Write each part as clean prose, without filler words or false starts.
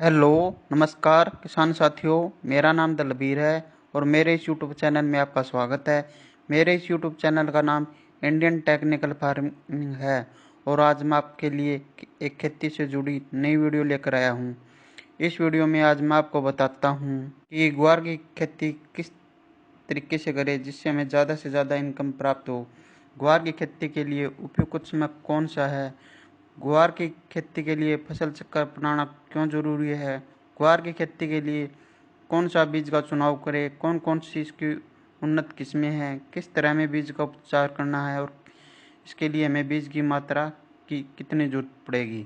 Hello, नमस्कार किसान साथियों। मेरा नाम दलबीर है और मेरे इस यूट्यूब चैनल में आपका स्वागत है। मेरे इस यूट्यूब चैनल का नाम इंडियन टेक्निकल फार्मिंग है और आज मैं आपके लिए एक खेती से जुड़ी नई वीडियो लेकर आया हूं। इस वीडियो में आज मैं आपको बताता हूं कि ग्वार की खेती किस तरीके से करें जिससे हमें ज़्यादा से ज़्यादा इनकम प्राप्त हो। ग्वार की खेती के लिए उपयुक्त समय कौन सा है, ग्वार की खेती के लिए फसल चक्र अपनाना क्यों जरूरी है, ग्वार की खेती के लिए कौन सा बीज का चुनाव करें, कौन कौन सी इसकी उन्नत किस्में हैं, किस तरह में बीज का उपचार करना है और इसके लिए हमें बीज की मात्रा की कितनी जरूरत पड़ेगी।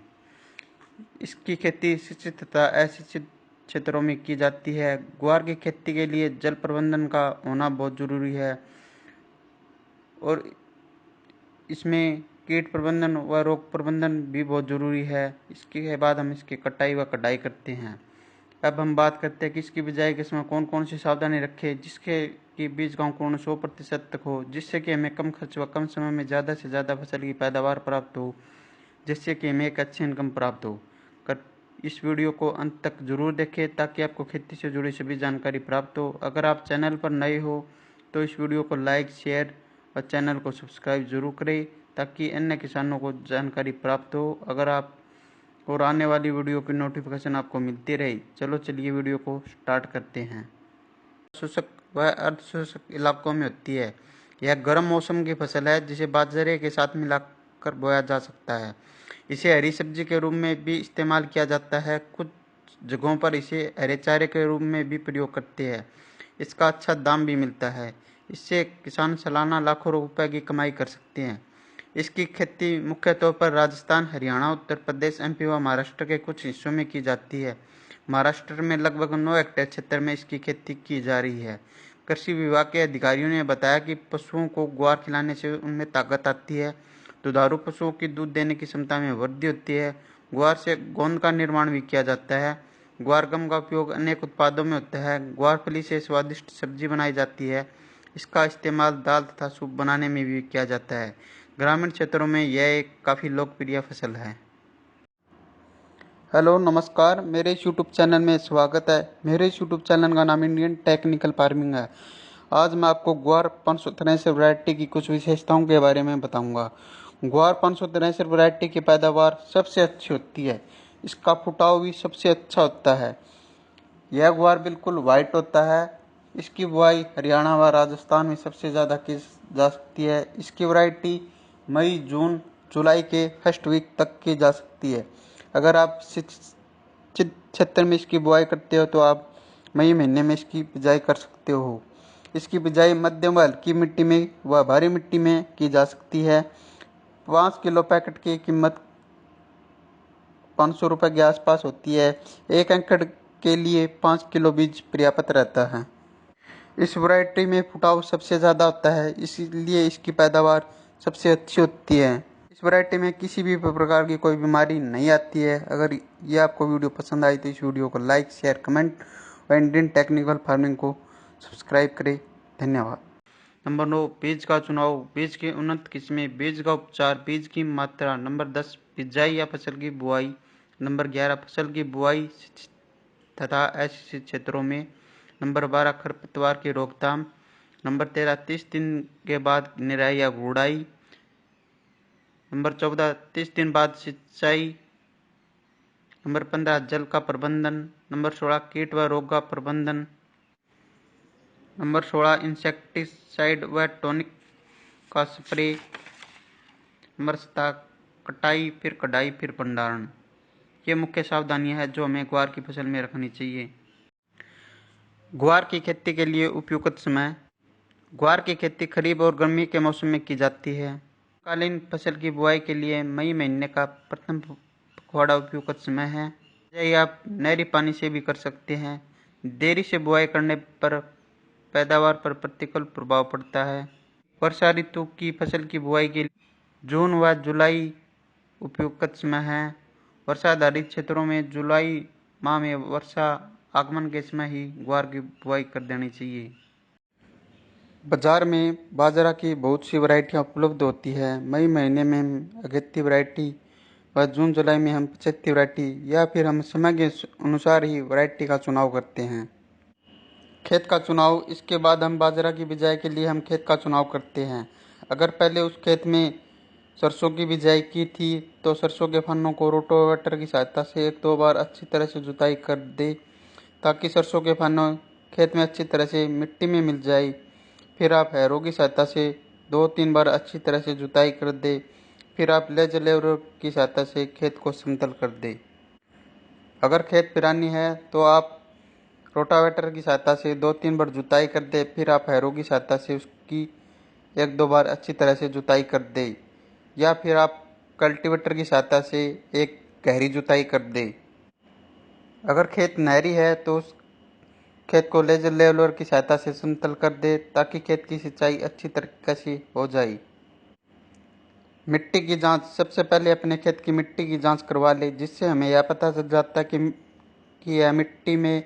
इसकी खेती सिंचित तथा असिंचित क्षेत्रों में की जाती है। ग्वार की खेती के लिए जल प्रबंधन का होना बहुत जरूरी है और इसमें कीट प्रबंधन व रोग प्रबंधन भी बहुत ज़रूरी है। इसके बाद हम इसकी कटाई व कटाई करते हैं। अब हम बात करते हैं कि इसकी बिजाई के समय कौन कौन सी सावधानी रखें जिसके कि बीज का अंकुरण 100% तक हो, जिससे कि हमें कम खर्च व कम समय में ज़्यादा से ज़्यादा फसल की पैदावार प्राप्त हो, जिससे कि हमें एक अच्छी इनकम प्राप्त हो। कर इस वीडियो को अंत तक जरूर देखें ताकि आपको खेती से जुड़ी सभी जानकारी प्राप्त हो। अगर आप चैनल पर नए हो तो इस वीडियो को लाइक, शेयर और चैनल को सब्सक्राइब जरूर करें ताकि अन्य किसानों को जानकारी प्राप्त हो अगर आप और आने वाली वीडियो की नोटिफिकेशन आपको मिलती रहे। चलो चलिए वीडियो को स्टार्ट करते हैं। शुष्क व अर्धशुष्क इलाकों में होती है। यह गर्म मौसम की फसल है जिसे बाजरे के साथ मिलाकर बोया जा सकता है। इसे हरी सब्जी के रूप में भी इस्तेमाल किया जाता है। कुछ जगहों पर इसे हरे चारे के रूप में भी प्रयोग करते हैं। इसका अच्छा दाम भी मिलता है। इससे किसान सालाना लाखों रुपए की कमाई कर सकते हैं। इसकी खेती मुख्य तौर पर राजस्थान, हरियाणा, उत्तर प्रदेश, एमपी व महाराष्ट्र के कुछ हिस्सों में की जाती है। महाराष्ट्र में लगभग 9 हेक्टेयर क्षेत्र में इसकी खेती की जा रही है। कृषि विभाग के अधिकारियों ने बताया कि पशुओं को ग्वार खिलाने से उनमें ताकत आती है, दुधारू पशुओं की दूध देने की क्षमता में वृद्धि होती है। ग्वार से गोंद का निर्माण भी किया जाता है। ग्वार गम का उपयोग अनेक उत्पादों में होता है। ग्वार फली से स्वादिष्ट सब्जी बनाई जाती है। इसका इस्तेमाल दाल तथा सूप बनाने में भी किया जाता है। ग्रामीण क्षेत्रों में यह एक काफ़ी लोकप्रिय फसल है। हेलो, नमस्कार, मेरे इस यूट्यूब चैनल में स्वागत है। मेरे इस यूट्यूब चैनल का नाम इंडियन टेक्निकल फार्मिंग है। आज मैं आपको ग्वार 563 वैरायटी की कुछ विशेषताओं के बारे में बताऊंगा। ग्वार 563 वैरायटी की पैदावार सबसे अच्छी होती है। इसका फुटाव भी सबसे अच्छा होता है। यह ग्वार बिल्कुल वाइट होता है। इसकी बुआई हरियाणा व राजस्थान में सबसे ज़्यादा की जा सकती है। इसकी वैरायटी मई, जून, जुलाई के फर्स्ट वीक तक की जा सकती है। अगर आप सिंचित क्षेत्र में इसकी बुआई करते हो तो आप मई महीने में इसकी बिजाई कर सकते हो। इसकी बिजाई मध्यम व हल्की मिट्टी में व भारी मिट्टी में की जा सकती है। 5 किलो पैकेट की कीमत 500 रुपये के आसपास होती है। 1 एकड़ के लिए 5 किलो बीज पर्याप्त रहता है। इस वैरायटी में फुटाव सबसे ज़्यादा होता है, इसलिए इसकी पैदावार सबसे अच्छी होती है। इस वैरायटी में किसी भी प्रकार की कोई बीमारी नहीं आती है। अगर ये आपको वीडियो पसंद आई तो इस वीडियो को लाइक, शेयर, कमेंट और इंडियन टेक्निकल फार्मिंग को सब्सक्राइब करें। धन्यवाद। नंबर 9, बीज का चुनाव। बीज की उन्नत किस्में, बीज का उपचार, बीज की मात्रा। नंबर 10, बिजाई या फसल की बुआई। नंबर 11, फसल की बुआई तथा असिंचित क्षेत्रों में। नंबर 12, खरपतवार की रोकथाम। नंबर 13, 30 दिन के बाद निराई या गुड़ाई। नंबर 14, 30 दिन बाद सिंचाई। नंबर 15, जल का प्रबंधन। नंबर 16, कीट व रोग का प्रबंधन। नंबर 16, इंसेक्टिसाइड व टॉनिक का स्प्रे। नंबर 17, कटाई, फिर कटाई, फिर भंडारण। ये मुख्य सावधानियां हैं जो हमें ग्वार की फसल में रखनी चाहिए। ग्वार की खेती के लिए उपयुक्त समय। ग्वार की खेती खरीफ और गर्मी के मौसम में की जाती है। कालीन फसल की बुआई के लिए मई महीने का प्रथम पखवाड़ा उपयुक्त समय है। यही आप नहरी पानी से भी कर सकते हैं। देरी से बुआई करने पर पैदावार पर प्रतिकूल प्रभाव पड़ता है। वर्षा ऋतु की फसल की बुआई के लिए जून व जुलाई उपयुक्त समय है। वर्षा आधारित क्षेत्रों में जुलाई माह में वर्षा आगमन के समय ही ग्वार की बुआई कर देनी चाहिए। बाजार में बाजरा की बहुत सी वैरायटियाँ उपलब्ध होती है। मई महीने में अगेती वैरायटी व जून जुलाई में हम 75 वैरायटी या फिर हम समय के अनुसार ही वैरायटी का चुनाव करते हैं। खेत का चुनाव, इसके बाद हम बाजरा की बिजाई के लिए हम खेत का चुनाव करते हैं। अगर पहले उस खेत में सरसों की बिजाई की थी तो सरसों के फन्नों को रोटावेटर की सहायता से 1-2 बार अच्छी तरह से जुताई कर दे ताकि सरसों के फन्नों खेत में अच्छी तरह से मिट्टी में मिल जाए। फिर आप हैरों की सहायता से 2-3 बार अच्छी तरह से जुताई कर दे। फिर आप लेवलर की सहायता से खेत को समतल कर दे। अगर खेत पिरानी है तो आप रोटावेटर की सहायता से 2-3 बार जुताई कर दे। फिर आप हैरों की सहायता से उसकी 1-2 बार अच्छी तरह से जुताई कर दे या फिर आप कल्टीवेटर की सहायता से एक गहरी जुताई कर दे। अगर खेत नहरी है तो उस खेत को लेजर लेवलर की सहायता से समतल कर दे ताकि खेत की सिंचाई अच्छी तरीके से हो जाए। मिट्टी की जांच, सबसे पहले अपने खेत की मिट्टी की जांच करवा ले जिससे हमें यह पता चल जाता है कि यह मिट्टी में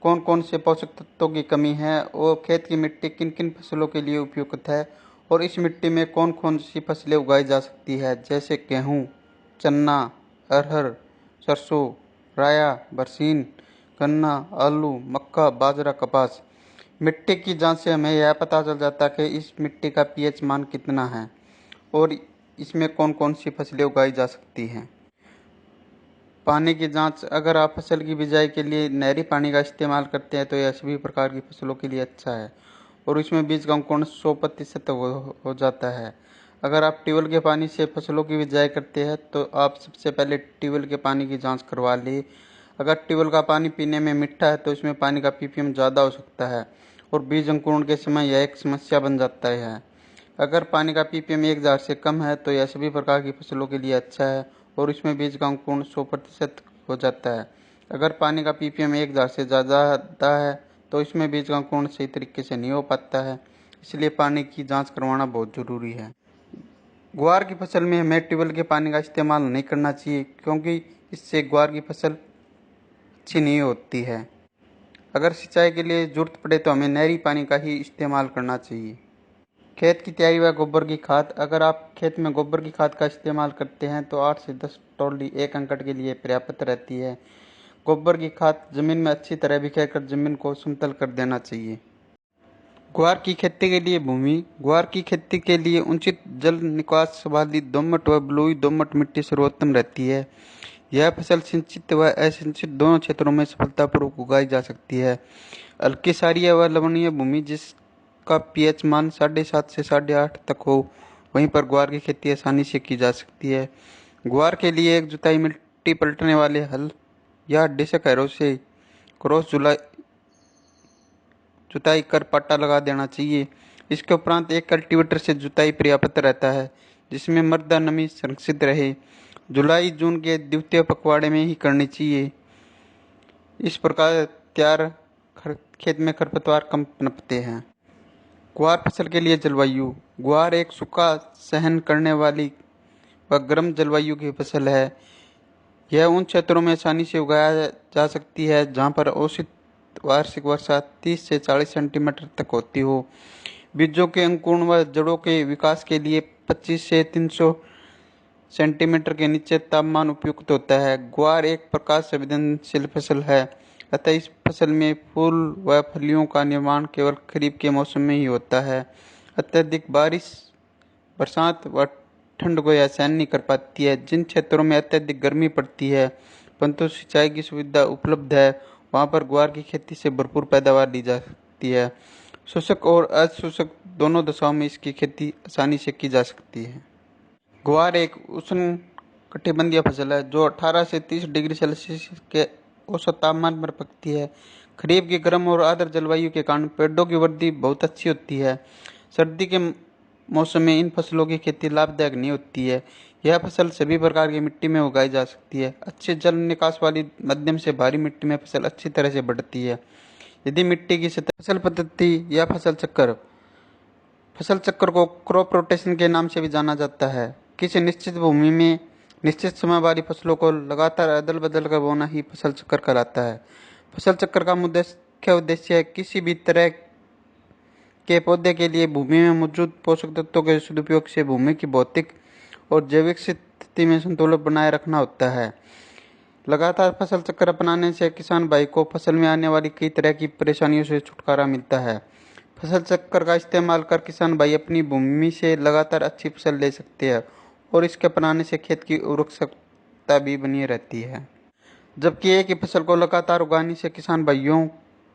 कौन कौन से पोषक तत्वों की कमी है और खेत की मिट्टी किन किन फसलों के लिए उपयुक्त है और इस मिट्टी में कौन कौन सी फसलें उगाई जा सकती है जैसे गेहूँ, चना, अरहर, सरसों, राया, बरसीन, गन्ना, आलू, मक्का, बाजरा, कपास। मिट्टी की जांच से हमें यह पता चल जाता है कि इस मिट्टी का पीएच मान कितना है और इसमें कौन कौन सी फसलें उगाई जा सकती हैं। पानी की जांच, अगर आप फसल की बिजाई के लिए नहरी पानी का इस्तेमाल करते हैं तो यह सभी प्रकार की फसलों के लिए अच्छा है और इसमें बीज का अंकुरण 100% हो जाता है। अगर आप ट्यूबवेल के पानी से फसलों की बिजाई करते हैं तो आप सबसे पहले ट्यूबवेल के पानी की जांच करवा लें। अगर ट्यूबवेल का पानी पीने में मीठा है तो इसमें पानी का पीपीएम ज़्यादा हो सकता है और बीज अंकुरण के समय यह एक समस्या बन जाता है। अगर पानी का पीपीएम 1000 से कम है तो यह सभी प्रकार की फसलों के लिए अच्छा है और इसमें बीज का अंकुरण 100% हो जाता है। अगर पानी का पीपीएम 1000 से ज़्यादा है तो इसमें बीज का अंकुरण सही तरीके से नहीं हो पाता है, इसलिए पानी की जांच करवाना बहुत ज़रूरी है। ग्वार की फसल में हमें ट्यूबवेल के पानी का इस्तेमाल नहीं करना चाहिए क्योंकि इससे ग्वार की फसल अच्छी नहीं होती है। अगर सिंचाई के लिए जरूरत पड़े तो हमें नहरी पानी का ही इस्तेमाल करना चाहिए। खेत की तैयारी व गोबर की खाद, अगर आप खेत में गोबर की खाद का इस्तेमाल करते हैं तो 8 से 10 टोली 1 एकड़ के लिए पर्याप्त रहती है। गोबर की खाद जमीन में अच्छी तरह बिखेर कर जमीन को समतल कर देना चाहिए। ग्वार की खेती के लिए भूमि, ग्वार की खेती के लिए उचित जल निकास वाली दोमट व बलुई दोमट मिट्टी सर्वोत्तम रहती है। यह फसल सिंचित व असिंचित दोनों क्षेत्रों में सफलतापूर्वक उगाई जा सकती है। हल्की क्षारीय व लवणीय भूमि जिसका पीएच मान 7.5 से 8.5 तक हो, वहीं पर ग्वार की खेती आसानी से की जा सकती है। ग्वार के लिए एक जुताई मिट्टी पलटने वाले हल या डिस्क हैरो से क्रॉस जुताई कर पट्टा लगा देना चाहिए। इसके उपरांत एक कल्टीवेटर से जुताई पर्याप्त रहता है जिसमें मृदा नमी संरक्षित रहे। जुलाई जून के द्वितीय पखवाड़े में ही करनी चाहिए। इस प्रकार तैयार खेत में खरपतवार कम पनपते हैं। ग्वार फसल के लिए जलवायु, ग्वार एक सूखा सहन करने वाली व गर्म जलवायु की फसल है। यह उन क्षेत्रों में आसानी से उगाया जा सकती है जहाँ पर औसत वार्षिक वर्षा 30 से 40 सेंटीमीटर तक होती हो। बीजों के अंकुरण व जड़ों के विकास के लिए 25 से 300 सेंटीमीटर के नीचे तापमान उपयुक्त होता है। ग्वार एक प्रकाश संवेदनशील फसल है, अतः इस फसल में फूल व फलियों का निर्माण केवल खरीफ के मौसम में ही होता है। अत्यधिक बारिश, बरसात व ठंड को यह सहन नहीं कर पाती है। जिन क्षेत्रों में अत्यधिक गर्मी पड़ती है परंतु सिंचाई की सुविधा उपलब्ध है वहाँ पर ग्वार की खेती से भरपूर पैदावार ली जा सकती है। शुष्क और अशुष्क दोनों दशाओं में इसकी खेती आसानी से की जा सकती है। ग्वार एक उष्ण कटिबंधीय फसल है जो 18 से 30 डिग्री सेल्सियस के औसत तापमान पर पकती है। खरीफ की गर्म और आर्द्र जलवायु के कारण पेड़ों की वृद्धि बहुत अच्छी होती है। सर्दी के मौसम में इन फसलों की खेती लाभदायक नहीं होती है। यह फसल सभी प्रकार की मिट्टी में उगाई जा सकती है। अच्छे जल निकास वाली मध्यम से भारी मिट्टी में फसल अच्छी तरह से बढ़ती है। यदि मिट्टी की सतह फसल पद्धति या फसल चक्र को क्रॉप रोटेशन के नाम से भी जाना जाता है। किसी निश्चित भूमि में निश्चित समय वाली फसलों को लगातार अदल बदल कर बोना ही फसल चक्र कहलाता है। फसल चक्र का मुख्य उद्देश्य किसी भी तरह के पौधे के लिए भूमि में मौजूद पोषक तत्वों के सदुपयोग से भूमि की भौतिक और जैविक स्थिति धरती में संतुलन बनाए रखना होता है। लगातार फसल चक्र अपनाने से किसान भाई को फसल में आने वाली कई तरह की परेशानियों से छुटकारा मिलता है। फसल चक्र का इस्तेमाल कर किसान भाई अपनी भूमि से लगातार अच्छी फसल ले सकते हैं और इसके अपनाने से खेत की उर्वरकता भी बनी रहती है। जबकि एक ही फसल को लगातार उगाने से किसान भाइयों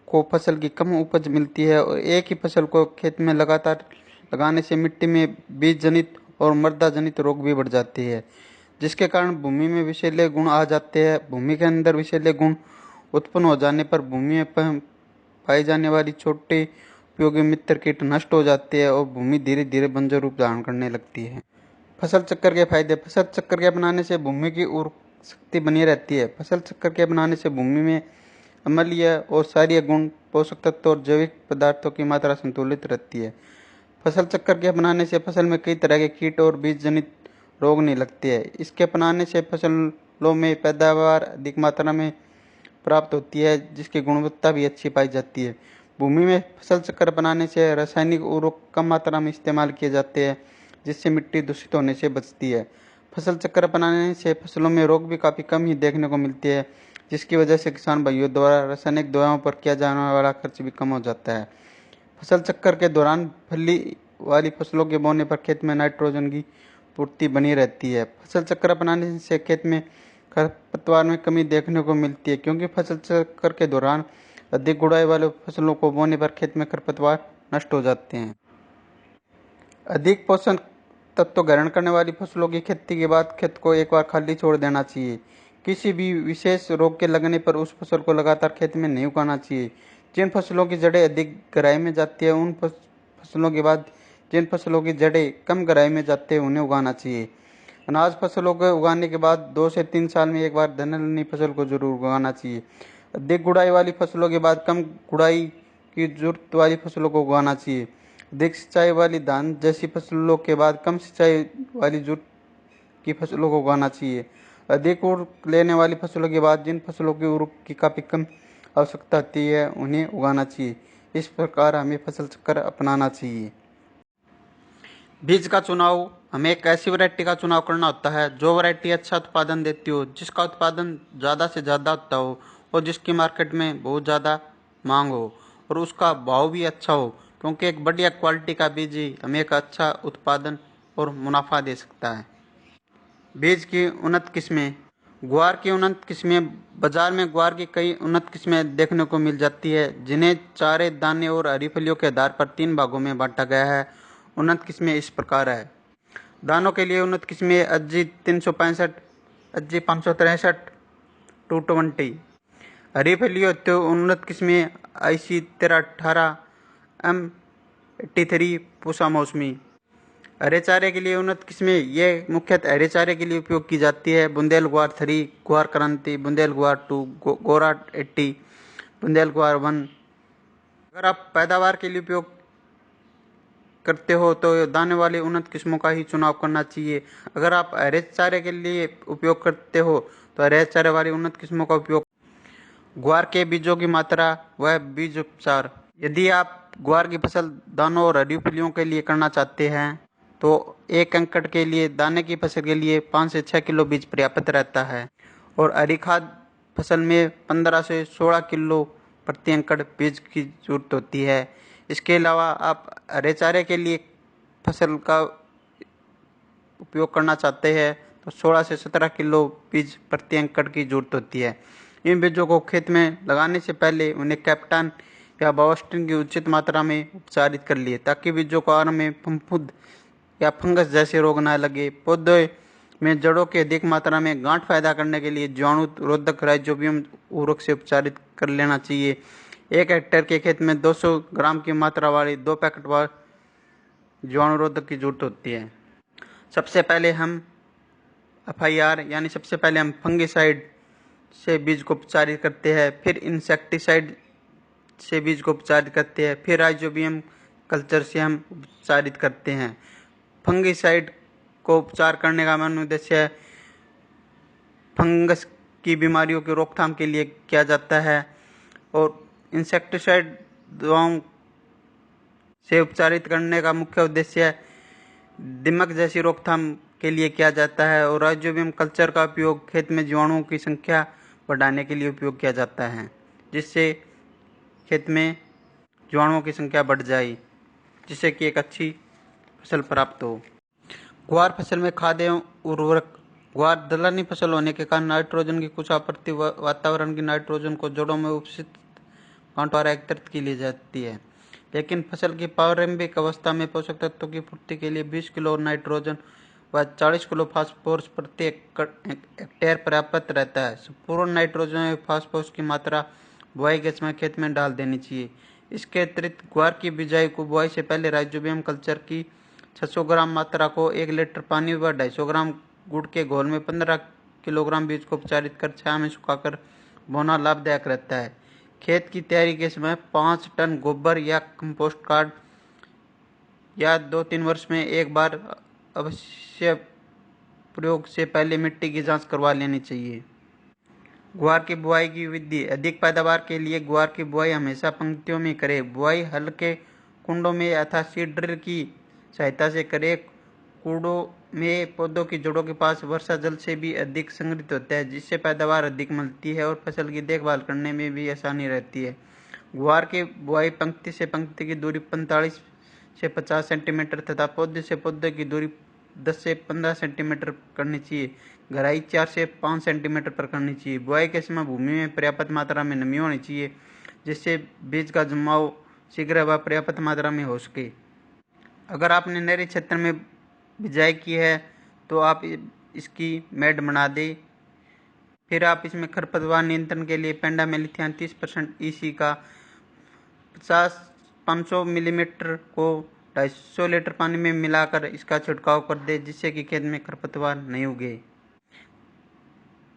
को फसल की कम उपज मिलती है और एक ही फसल को खेत में लगातार लगाने से मिट्टी में बीज जनित और मृदा जनित रोग भी बढ़ जाते हैं, जिसके कारण भूमि में विषैले गुण आ जाते हैं। भूमि के अंदर विषैले गुण उत्पन्न हो जाने पर भूमि में पाई जाने वाली छोटे उपयोगी मित्र कीट नष्ट हो जाते हैं और भूमि धीरे धीरे बंजर रूप धारण करने लगती है। फसल चक्र के फायदे। फसल चक्र के अपनाने से भूमि की उर्वरक शक्ति बनी रहती है। फसल चक्र के अपनाने से भूमि में अम्लीय और क्षारीय गुण, पोषक तत्व और जैविक पदार्थों की मात्रा संतुलित रहती है। फसल चक्र के अपनाने से फसल में कई तरह के कीट और बीज जनित रोग नहीं लगते हैं। इसके अपनाने से फसलों में पैदावार अधिक मात्रा में प्राप्त होती है, जिसकी गुणवत्ता भी अच्छी पाई जाती है। भूमि में फसल चक्र अपनाने से रासायनिक उर्वरक कम मात्रा में इस्तेमाल किए जाते हैं, जिससे मिट्टी दूषित होने से बचती है। फसल चक्र अपनाने से फसलों में रोग भी काफ़ी कम ही देखने को मिलती है, जिसकी वजह से किसान भाइयों द्वारा रासायनिक दवाओं पर किया जाने वाला खर्च भी कम हो जाता है। फसल चक्र के दौरान फली वाली फसलों के बोने पर खेत में नाइट्रोजन की पूर्ति बनी रहती है। फसल चक्र अपनाने से खेत में खरपतवार में कमी देखने को मिलती है, क्योंकि फसल चक्र के दौरान अधिक गुड़ाई वाले फसलों को बोने पर खेत में खरपतवार नष्ट हो जाते हैं। अधिक पोषण तत्व ग्रहण करने वाली फसलों की खेती के बाद खेत को एक बार खाली छोड़ देना चाहिए। किसी भी विशेष रोग के लगने पर उस फसल को लगातार खेत में नहीं उगाना चाहिए। जिन फसलों की जड़ें अधिक गहराई में जाती है, उन फसलों के बाद जिन फसलों की जड़ें कम गहराई में जाती है उन्हें उगाना चाहिए। अनाज फसलों को उगाने के बाद 2 से 3 साल में एक बार दलहनी फसल को जरूर उगाना चाहिए। अधिक गुड़ाई वाली फसलों के बाद कम गुड़ाई की जरूरत वाली फसलों को उगाना चाहिए। अधिक सिंचाई वाली धान जैसी फसलों के बाद कम सिंचाई वाली जरूरत की फसलों को उगाना चाहिए। अधिक उर्वरक लेने वाली फसलों के बाद जिन फसलों की उर्वरक की काफ़ी कम आवश्यकता होती है उन्हें उगाना चाहिए। इस प्रकार हमें फसल चक्र अपनाना चाहिए। बीज का चुनाव। हमें एक ऐसी वैरायटी का चुनाव करना होता है जो वैरायटी अच्छा उत्पादन देती हो, जिसका उत्पादन ज़्यादा से ज़्यादा होता हो और जिसकी मार्केट में बहुत ज़्यादा मांग हो और उसका भाव भी अच्छा हो, क्योंकि एक बढ़िया क्वालिटी का बीज ही हमें एक अच्छा उत्पादन और मुनाफा दे सकता है। बीज की उन्नत किस्में। ग्वार की उन्नत किस्में। बाजार में ग्वार की कई उन्नत किस्में देखने को मिल जाती है, जिन्हें चारे, दाने और हरी फलियों के आधार पर 3 भागों में बांटा गया है। उन्नत किस्में इस प्रकार है। दानों के लिए उन्नत किस्में अज्जी 365, अज्जी 563, 220। हरी फलियों हेतु उन्नत किस्में IC 1318, M83, पूसा मौसमी। हरे चारे के लिए उन्नत किस्में ये मुख्यतः हरे चारे के लिए उपयोग की जाती है। बुंदेल ग्वार 3, ग्वार क्रांति, बुंदेल ग्वार 2, गोरा 80, बुंदेल ग्वार 1। अगर आप पैदावार के लिए उपयोग करते हो तो दाने वाली उन्नत किस्मों का ही चुनाव करना चाहिए। अगर आप हरे चारे के लिए उपयोग करते हो तो हरे चारे वाली उन्नत किस्मों का उपयोग। ग्वार के बीजों की मात्रा व बीज उपचार। यदि आप ग्वार की फसल दानों और हरी फलियों के लिए करना चाहते हैं तो 1 एकड़ के लिए दाने की फसल के लिए 5 से 6 किलो बीज पर्याप्त रहता है और हरी खाद फसल में 15 से 16 किलो प्रति एकड़ बीज की जरूरत होती है। इसके अलावा आप हरे चारे के लिए फसल का उपयोग करना चाहते हैं तो 16 से 17 किलो बीज प्रति एकड़ की जरूरत होती है। इन बीजों को खेत में लगाने से पहले उन्हें कैप्टन या बायोस्टिन की उचित मात्रा में उपचारित कर लिए, ताकि बीजों को आरंभ में फफूंद या फंगस जैसे रोग न लगे। पौधे में जड़ों की अधिक मात्रा में गांठ पैदा करने के लिए जीवाणु रोधक राइजोबियम उर्वरक से उपचारित कर लेना चाहिए। 1 हेक्टेयर के खेत में 200 ग्राम की मात्रा वाली 2 पैकेट वार जीवाणु रोधक की जरूरत होती है। सबसे पहले हम FIR यानी सबसे पहले हम फंगिसाइड से बीज को उपचारित करते हैं, फिर इंसेक्टिसाइड से बीज को उपचारित करते हैं, फिर राइजोबियम कल्चर से हम उपचारित करते हैं। फंगिसाइड को उपचार करने का मुख्य उद्देश्य फंगस की बीमारियों की रोकथाम के लिए किया जाता है और इंसेक्टिसाइड दवाओं से उपचारित करने का मुख्य उद्देश्य दीमक जैसी रोकथाम के लिए किया जाता है और राइजोबियम कल्चर का उपयोग खेत में जीवाणुओं की संख्या बढ़ाने के लिए उपयोग किया जाता है, जिससे खेत में जीवाणुओं की संख्या बढ़ जाए, जिससे कि एक अच्छी फसल प्राप्त हो। ग्वार फसल में खाद एवं उर्वरक। ग्वार दलहनी फसल होने के कारण नाइट्रोजन की कुछ आपूर्ति वातावरण की नाइट्रोजन को जड़ों में उपस्थित गांठ द्वारा एकत्रित की ली जाती है, लेकिन फसल की प्रारंभिक अवस्था में पोषक तत्वों की पूर्ति के लिए 20 किलो नाइट्रोजन व 40 किलो फास्फोरस प्रति हेक्टेयर पर्याप्त रहता है। संपूर्ण नाइट्रोजन एवं फास्फोरस की मात्रा बुआई के समय खेत में डाल देनी चाहिए। इसके अतिरिक्त ग्वार की बिजाई को बुआई से पहले राइजोबियम कल्चर की 600 ग्राम मात्रा को 1 लीटर पानी व 250 ग्राम गुड़ के घोल में 15 किलोग्राम बीज को उपचारित कर छाया में सुखाकर बोना लाभदायक रहता है। खेत की तैयारी के समय 5 टन गोबर या कंपोस्ट खाद या 2-3 वर्ष में एक बार अवश्य प्रयोग से पहले मिट्टी की जांच करवा लेनी चाहिए। ग्वार की बुआई की विधि। अधिक पैदावार के लिए ग्वार की बुआई हमेशा पंक्तियों में करें। बुआई हल्के कुंडों में अथवा सीड ड्रिल की सहायता से करें। कूड़ों में पौधों की जड़ों के पास वर्षा जल से भी अधिक संग्रहित होता है, जिससे पैदावार अधिक मिलती है और फसल की देखभाल करने में भी आसानी रहती है। ग्वार की बुआई पंक्ति से पंक्ति की दूरी 45 से 50 सेंटीमीटर तथा पौधे से पौधे की दूरी 10 से 15 सेंटीमीटर करनी चाहिए। गहराई 4 से 5 सेंटीमीटर पर करनी चाहिए। बुआई के समय भूमि में पर्याप्त मात्रा में नमी होनी चाहिए, जिससे बीज का जमाव शीघ्र व पर्याप्त मात्रा में हो सके। अगर आपने नहरी क्षेत्र में बिजाई की है तो आप इसकी मेड बना दें। फिर आप इसमें खरपतवार नियंत्रण के लिए पेंडामेलिथियान 30% EC का 500 मिलीमीटर को 250 लीटर पानी में मिलाकर इसका छिड़काव कर दे, जिससे कि खेत में खरपतवार नहीं उगे।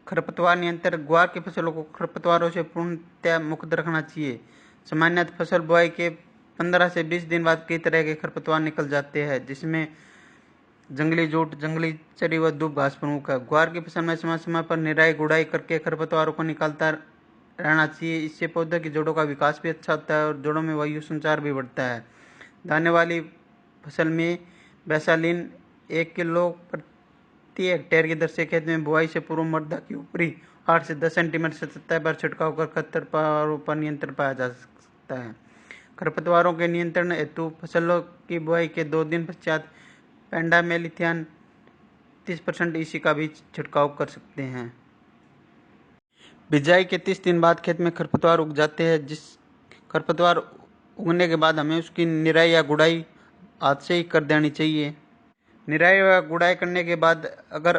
खरपतवार नियंत्रण। ग्वार की फसलों को खरपतवारों से पूर्णतः मुक्त रखना चाहिए। सामान्यतः फसल बुआई के 15 से 20 दिन बाद कई तरह के खरपतवार निकल जाते हैं, जिसमें जंगली जूट, जंगली चरी व दूब घास प्रमुख है। ग्वार की फसल में समय समय पर निराई गुड़ाई करके खरपतवारों को निकालता रहना चाहिए। इससे पौधे की जड़ों का विकास भी अच्छा होता है और जड़ों में वायु संचार भी बढ़ता है। दाने वाली फसल में बैसालीन 1 किलो प्रति हेक्टेयर की दर से खेत में बुआई से पूर्व मृदा की ऊपरी 8 से 10 सेंटीमीटर से सतह पर छिड़काव कर खरपतवारों पर नियंत्रण पाया जा सकता है। खरपतवारों के नियंत्रण हेतु फसलों की बुआई के 2 दिन पश्चात पेंडामेलिथियान 30% EC का भी छिड़काव कर सकते हैं। बिजाई के 30 दिन बाद खेत में खरपतवार उग जाते हैं। जिस खरपतवार उगने के बाद हमें उसकी निराई या गुड़ाई हाथ से ही कर देनी चाहिए। निराई या गुड़ाई करने के बाद अगर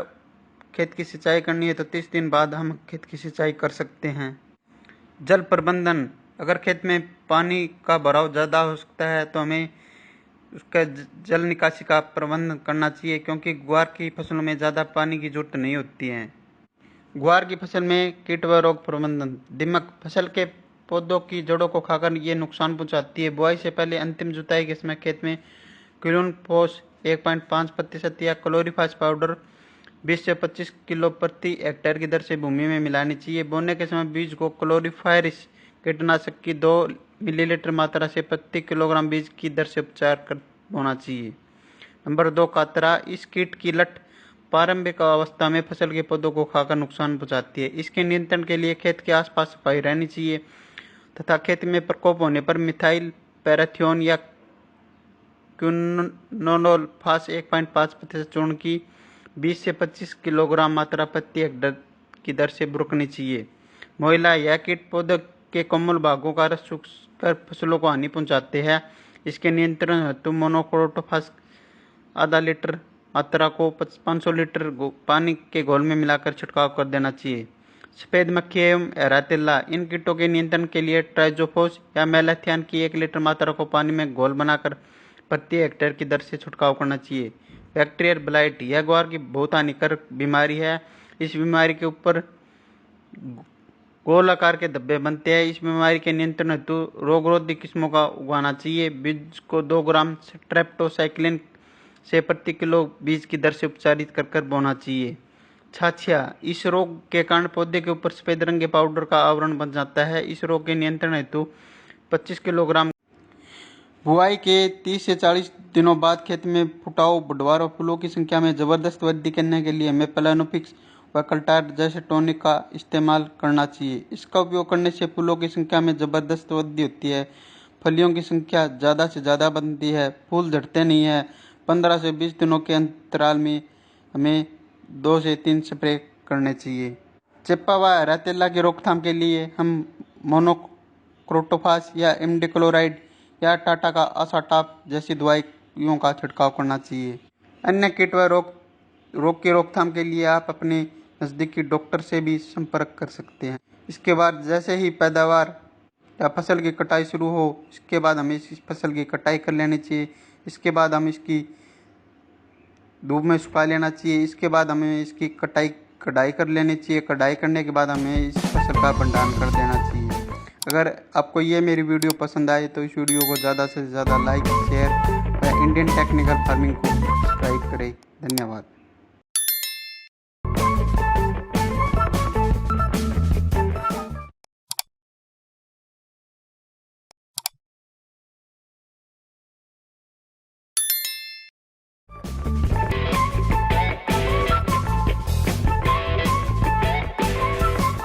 खेत की सिंचाई करनी है तो 30 दिन बाद हम खेत की सिंचाई कर सकते हैं। जल प्रबंधन। अगर खेत में पानी का भराव ज़्यादा हो सकता है तो हमें उसका जल निकासी का प्रबंध करना चाहिए, क्योंकि ग्वार की फसलों में ज़्यादा पानी की जरूरत नहीं होती है। ग्वार की फसल में कीट व रोग प्रबंधन। दीमक। फसल के पौधों की जड़ों को खाकर ये नुकसान पहुंचाती है। बुआई से पहले अंतिम जुताई के समय खेत में क्लोरोफोस 1.5% या क्लोरीफास पाउडर 20 से 25 किलो प्रति हेक्टेयर की दर से भूमि में मिलानी चाहिए। बोने के समय बीज को क्लोरीफायरिस कीटनाशक की 2 मिलीलीटर मात्रा से प्रति किलोग्राम बीज की दर से उपचार कर बोना चाहिए। नंबर 2, कातरा। इस कीट की लट प्रारंभिक अवस्था में फसल के पौधों को खाकर नुकसान पहुंचाती है। इसके नियंत्रण के लिए खेत के आसपास सफाई रहनी चाहिए तथा खेत में प्रकोप होने पर मिथाइल पैराथियोन या क्विनोलोफास 1.5% चूर्ण की 20 से 25 किलोग्राम मात्रा प्रति हेक्टेयर की दर से बुरकनी चाहिए। मोइला। यह कीट पौधे के कोमल भागों का रस चूसकर फसलों को हानि पहुंचाते हैं। इसके नियंत्रण हेतु मोनोक्रोटोफास आधा लीटर मात्रा को 500 लीटर पानी के घोल में मिलाकर छिड़काव कर देना चाहिए। सफेद मक्खी एवं हरा तिल्ला। इन कीटों के नियंत्रण के लिए ट्राइजोफोस या मेलाथियान की 1 लीटर मात्रा को पानी में घोल बनाकर प्रति हेक्टेयर की दर से छिड़काव करना चाहिए। Bacterial blight. यह ग्वार की बहुत हानिकारक बीमारी है। इस बीमारी के ऊपर गोल आकार के धब्बे बनते हैं। इस बीमारी के नियंत्रण हेतु रोगरोधी किस्मों का उगाना चाहिए। बीज को 2 ग्राम स्ट्रेप्टोसाइक्लिन से प्रति किलो बीज की दर से उपचारित कर बोना चाहिए। छाछिया। इस रोग के कारण पौधे के ऊपर सफेद रंग के पाउडर का आवरण बन जाता है। इस रोग के नियंत्रण हेतु 25 किलोग्राम बुआई के 30 से 40 दिनों बाद खेत में फुटाव, बुढ़वार और फूलों की संख्या में जबरदस्त वृद्धि करने के लिए हमें प्लानोफिक्स व कल्टार जैसे टॉनिक का इस्तेमाल करना चाहिए। इसका उपयोग करने से फूलों की संख्या में जबरदस्त वृद्धि होती है, फलियों की संख्या ज़्यादा से ज़्यादा बनती है, फूल झड़ते नहीं है। 15 से 20 दिनों के अंतराल में हमें 2 से 3 स्प्रे करने चाहिए। चिप्पा व हरा तिल्ला की रोकथाम के लिए हम मोनोक्रोटोफास या इमिडाक्लोप्रिड या टाटा का असाटाप जैसी दवाइयों का छिड़काव करना चाहिए। अन्य कीट व रोग की रोकथाम के लिए आप अपने नज़दीकी डॉक्टर से भी संपर्क कर सकते हैं। इसके बाद जैसे ही पैदावार या फसल की कटाई शुरू हो, इसके बाद हमें इस फसल की कटाई कर लेनी चाहिए। इसके बाद हम इसकी धूप में सुखा लेना चाहिए। इसके बाद हमें इसकी कढ़ाई कर लेनी चाहिए। कढ़ाई करने के बाद हमें इस फसल का भंडारण कर देना चाहिए। अगर आपको ये मेरी वीडियो पसंद आए तो इस वीडियो को ज़्यादा से ज़्यादा लाइक, शेयर व इंडियन टेक्निकल फार्मिंग को सब्सक्राइब करें। धन्यवाद।